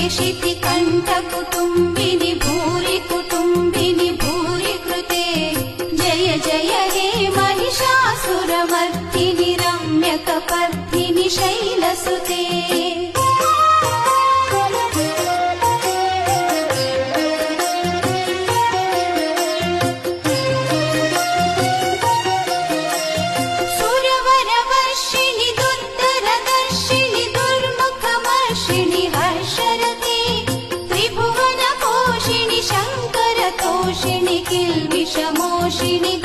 शिति कंठ कुटुंबिनि भूरि कुटुंबिनि भूरि कृते जय जय हे महिषासुरमर्दिनि रम्यकपर्दिनि शैलसुते किल्बिषमोषिणि